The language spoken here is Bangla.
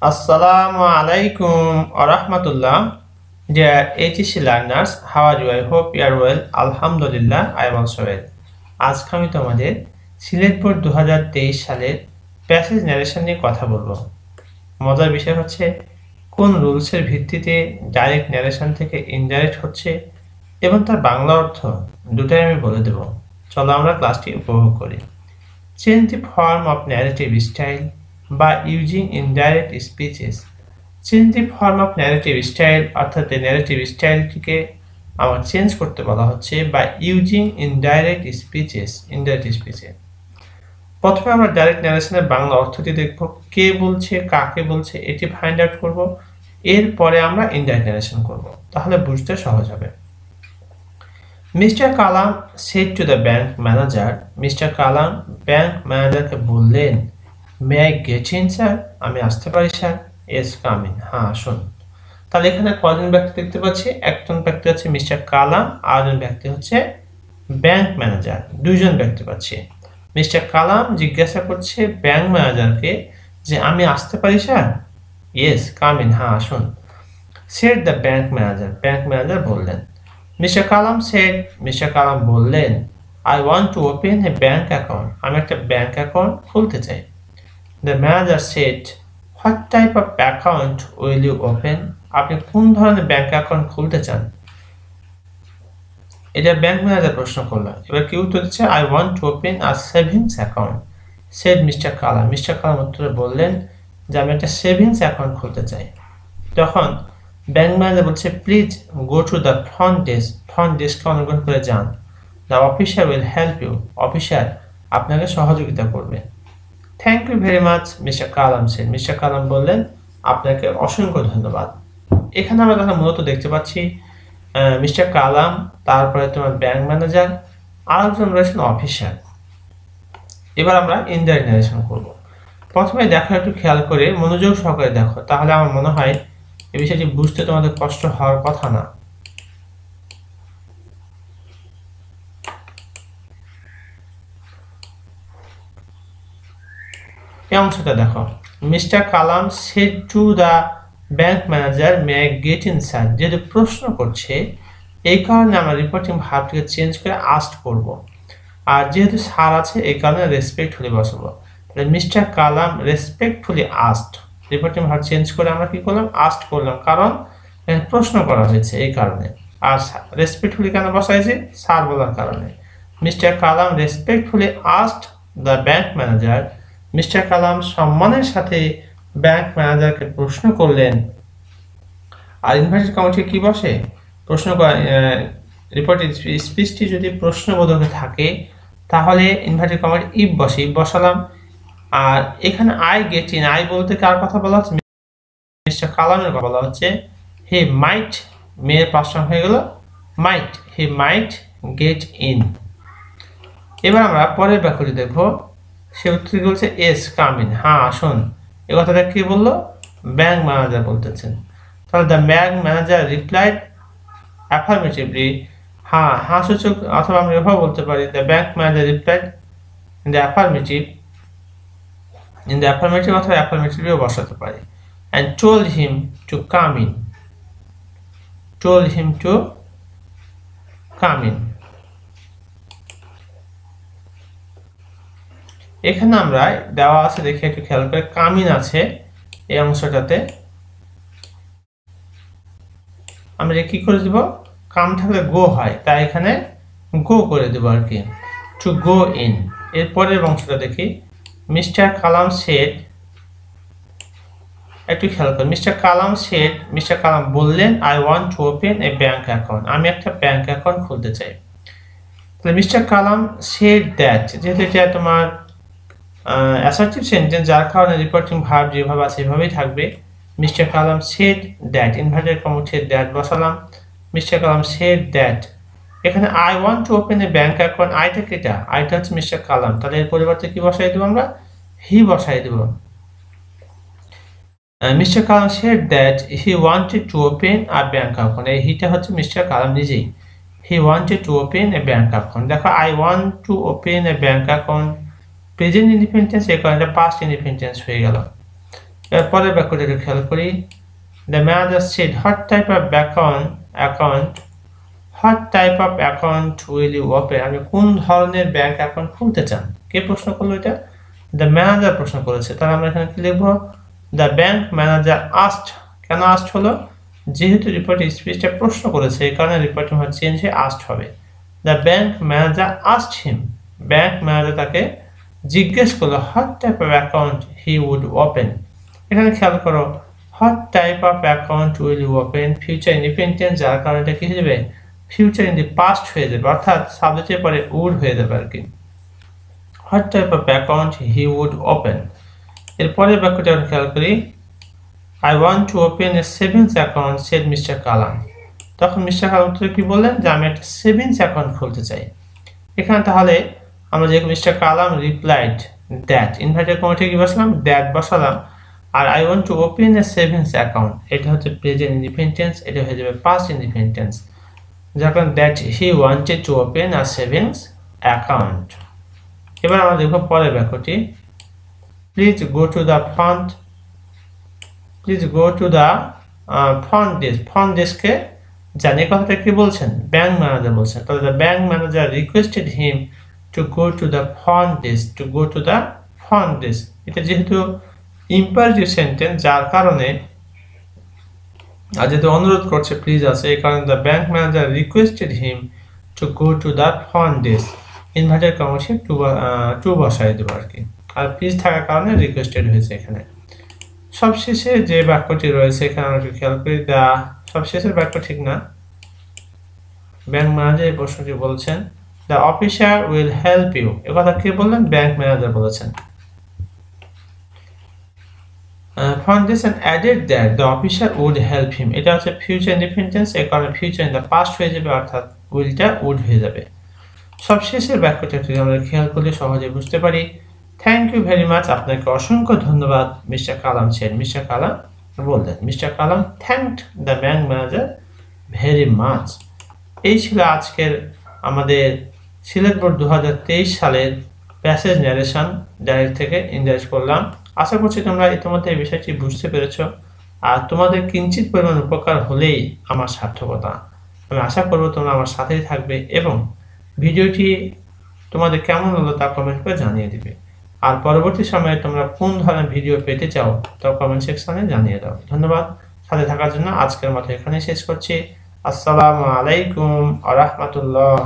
Assalamu alaikum wa rahmatullah. Dear HSC learners, how are you? I hope you are well. Alhamdulillah, I am also well. আজকে আমি তোমাদের সিলেট বোর্ড 2023 সালের প্যাসেজ ন্যারেশন নিয়ে কথা বলবো। মজার বিষয় হচ্ছে কোন রুলসের ভিত্তিতে ডাইরেক্ট ন্যারেশন থেকে ইনডাইরেক্ট হচ্ছে এবং তার বাংলা অর্থ দুটাই আমি বলে দেব। চলো আমরা ক্লাসটি উপভোগ করি। Change the form of narrative style by using indirect speeches. Change the form of narrative style অর্থাৎ narrative স্টাইলটিকে আমার চেঞ্জ করতে বলা হচ্ছে by using indirect speeches. প্রথমে আমরা ডাইরেক্ট ন্যারেশনের বাংলা অর্থটি দেখব, কে বলছে, কাকে বলছে এটি ফাইন্ড আউট করব, এরপরে আমরা ইনডাইরেক্ট ন্যারেশন করব, তাহলে বুঝতে সহজ হবে। Mister Kalam said to the bank manager, mister Kalam bank ম্যানেজারকে বললেন, may I get in sir, আমি আসতে পারি স্যার? ইয়েস কাম ইন, হ্যাঁ আসুন। তাহলে এখানে কয়জন ব্যক্তি দেখতে পাচ্ছি? একজন ব্যক্তি হচ্ছে মিস্টার কালাম, আর একজন ব্যক্তি হচ্ছে ব্যাংক ম্যানেজার, দুইজন ব্যক্তি পাচ্ছি। মিস্টার কালাম জিজ্ঞাসা করছে ব্যাংক ম্যানেজারকে যে আমি আসতে পারি স্যার? ইয়েস কাম ইন, হ্যাঁ আসুন। সেড দ্য ব্যাংক ম্যানেজার বললেন। Mister Kalam said, mister Kalam বললেন, I want to open a bank account, আমি একটা ব্যাংক অ্যাকাউন্ট খুলতে চাই। The manager said, what type of account will you open, আপনি কোন ধরনের ব্যাংক অ্যাকাউন্ট খুলতে চান? এটা ব্যাংক ম্যানেজার প্রশ্ন করলো। এবার কি উত্তর দিচ্ছে? I want to open a savings account, said mister Kalam. Mister Kalam উত্তরে বললেন যে আমি একটা সেভিংস অ্যাকাউন্ট খুলতে চাই। তখন ব্যাংক ম্যানেজার বলছে, please go to the front ডেস্কে অনুগ্রহ করে যান। The officer will help you, officer আপনাকে সহযোগিতা করবে। Thank you very much Mister Kalam said, mister Kalam বললেন, আপনাকে অসংখ্য ধন্যবাদ। এখানে আমরা তাহলে মূলত দেখতে পাচ্ছি মিস্টার কালাম, তারপরে তোমার ব্যাংক ম্যানেজার, আর একজন রয়েছেন অফিসার। এবার আমরা ইনডাইরেক্ট ন্যারেশন করব। প্রথমে দেখো, একটু খেয়াল করে মনোযোগ সহকারে দেখো, তাহলে আমার মনে হয় এই বিষয়টি বুঝতে তোমাদের কষ্ট হওয়ার কথা না। এই অংশটা দেখো, mister Kalam said to the bank manager may I get in sir, যেহেতু প্রশ্ন করছে এই কারণে আমরা রিপোর্টিং ভার্বটিকে চেঞ্জ করে আস্ট করব, আর যেহেতু স্যার আছে এই কারণে রেসপেক্টফুলি বসাবো। তাহলে Mister Kalam respectfully asked, reporting verb change করে আমরা কি করলাম? আস্ট করলাম, কারণ প্রশ্ন করা হয়েছে এই কারণে। আর রেসপেক্টফুলি কেন বসাইছি? স্যার বলার কারণে। Mister Kalam respectfully asked the bank manager, Mister Kalam সম্মানের সাথে ব্যাংক ম্যানেজারকে প্রশ্ন করলেন। আর ইনভার্টেড কমাটি কি বসে? প্রশ্ন রিপোর্টেড স্পিচটি যদি প্রশ্নবোধকে থাকে তাহলে ইনভার্টেড কমাটি ইফ বসে, ইফ বসালাম। আর এখানে আই গেট ইন, আই বলতে কার কথা বলা হচ্ছে? মিস্টার কালামের কথা বলা হচ্ছে। হি মাইট, মেয়ের পাস্ট ফর্ম হয়ে গেল মাইট, হি মাইট গেট ইন। এবার আমরা পরের বাক্যটি দেখব। সে উত্তর বলছে এস কাম ইন, হ্যাঁ আসুন। এ কথাটা কি বললো? ব্যাংক ম্যানেজার বলতেছেন। তাহলে the bank manager replied affirmatively, হ্যাঁ হ্যাঁ সূচক, অথবা আমরা এভাবে বলতে পারি the bank manager replied in the affirmative, অথবা অ্যাফার্মেটিভও বসাতে পারি। And told him to come in, এখানে আমরা দেওয়া আছে, দেখে একটু খেয়াল করে, কামিন আছে এই অংশটাতে, আমরা কি করে দিব? কাম থাকলে গো হয়, তাই এখানে গো করে দেব আর কি, টু গো ইন। এরপরের অংশটা দেখি, মিস্টার কালাম সেড, একটু খেয়াল করে, মিস্টার কালাম বললেন, I want to open a bank account, আমি একটা ব্যাংক অ্যাকাউন্ট খুলতে চাই। তাহলে মিস্টার কালাম সেড দ্যাট, যেহেতু এটা তোমার অ্যাসার্টিভ সেন্টেন্স, যার কারণে রিপোর্টিং ভার্ব যেভাবে আছে সেভাবেই থাকবে। Mister Kalam said that, inverted comma উঠে দ্যাট বসালাম। মিস্টার কালাম সেড দ্যাট, এখানে I want to open a bank account, আইটা কেটা? আইটা হচ্ছে মিস্টার কালাম, তাহলে এর পরিবর্তে কি বসাই দেবো আমরা? হি বসাই দেবো। Mister Kalam said that he wanted to open a bank account, এই হিটা হচ্ছে মিস্টার কালাম নিজেই। He wanted to open a bank account. দেখো, I want to open a bank account present independence, এই কারণে পাস্ট ইনডিপেন্ডেন্স হয়ে গেল। এরপরের বাক্যটা একটু খেয়াল করি। The manager said, what type of account will you open? আপনি কোন ধরনের ব্যাংক অ্যাকাউন্ট খুলতে চান? কে প্রশ্ন করলো এটা? The manager প্রশ্ন করেছে। তাহলে আমরা এখানে কি লিখবো? The bank manager asked। কেন asked হলো? যেহেতু রিপোর্টিং স্পিচটা প্রশ্ন করেছে, এই কারণে রিপোর্টিং চেঞ্জ হয়ে asked হবে। The bank manager asked him। Bank manager তাকে জিজ্ঞেস করলো what type of account he would open। এখানে খেয়াল করো, what type of account will you open, future independent, যার কারণে এটা কি হয়ে যাবে? ফিউচার ইন দি পাস্ট হয়ে যাবে, অর্থাৎ সাবজেক্টের পরে উড হয়ে যাবে আর কি। what type of account he would open। এরপরের বাক্যটা আমরা খেয়াল করি। I want to open a savings account, said Mr. Kalam। তখন মিস্টার কালাম উত্তরে কি বললেন? যে আমি একটা সেভিংস অ্যাকাউন্ট খুলতে চাই। এখানে তাহলে আমরা যে Mister Kalam replied that, inverted কমাতে কি বসালাম? দ্যাট বসালাম। আর I want to open a savings account, এটা হচ্ছে প্রেজেন্ট ইন্ডিপেন্ডেন্স, এটা হয়ে যাবে পাস্ট ইন্ডিপেন্ডেন্স। যার কারণে that he wanted to open a savings account. এবার আমরা দেখব পরের বাক্যটি। Please go to the front desk. Front ডেস্কে জানি কথাটা কি বলছেন? ব্যাংক ম্যানেজার বলছেন। তাহলে the bank manager requested him to go to the front desk. এটা যেহেতু ইম্পারেটিভ সেন্টেন্স, যার কারণে যেহেতু অনুরোধ করছে প্লিজ আছে, এই কারণে the bank manager requested him to go to the front desk, inverted কমাসে টু বসাই দেবো আর কি। আর প্লিজ থাকার কারণে রিকোয়েস্টেড হয়েছে এখানে। সবশেষে যে বাক্যটি রয়েছে এখানে আমরা একটু খেয়াল করি। সবশেষের বাক্য ঠিক না, ব্যাংক ম্যানেজার এই প্রশ্নটি বলছেন the officer will help you. এ কথা কে বললেন? ব্যাংক ম্যানেজার বলেছেন। Foundation added that the officer would help him, এটা হচ্ছে ফিউচার ইন্ডিপেন্ডেন্স, এর কারণে ফিউচার ইন দ্য পাস্ট হয়ে যাবে, অর্থাৎ উইলটা উড হয়ে যাবে। সবশেষের বাক্যটা যদি আমরা খেয়াল করলে সহজে বুঝতে পারি। থ্যাংক ইউ ভেরি মাচ, আপনাকে অসংখ্য ধন্যবাদ মিস্টার কালাম ছেন। মিস্টার কালাম বললেন, mister Kalam thanked the bank manager very much. এই ছিল আজকের আমাদের সিলেট বোর্ড 2023 সালের প্যাসেজ ন্যারেশন, ডাইরেক্ট থেকে ইনডাইরেক্ট করলাম। আশা করছি তোমরা ইতিমধ্যে এই বিষয়টি বুঝতে পেরেছ, আর তোমাদের কিঞ্চিত পরিমাণ উপকার হলেই আমার সার্থকতা। আমি আশা করব তোমরা আমার সাথেই থাকবে এবং ভিডিওটি তোমাদের কেমন হলো তা কমেন্ট করে জানিয়ে দিবে। আর পরবর্তী সময়ে তোমরা কোন ধরনের ভিডিও পেতে চাও তা কমেন্ট সেকশনে জানিয়ে দাও। ধন্যবাদ সাথে থাকার জন্য। আজকের মতো এখানেই শেষ করছি। আসসালামু আলাইকুম ওয়া রাহমাতুল্লাহ।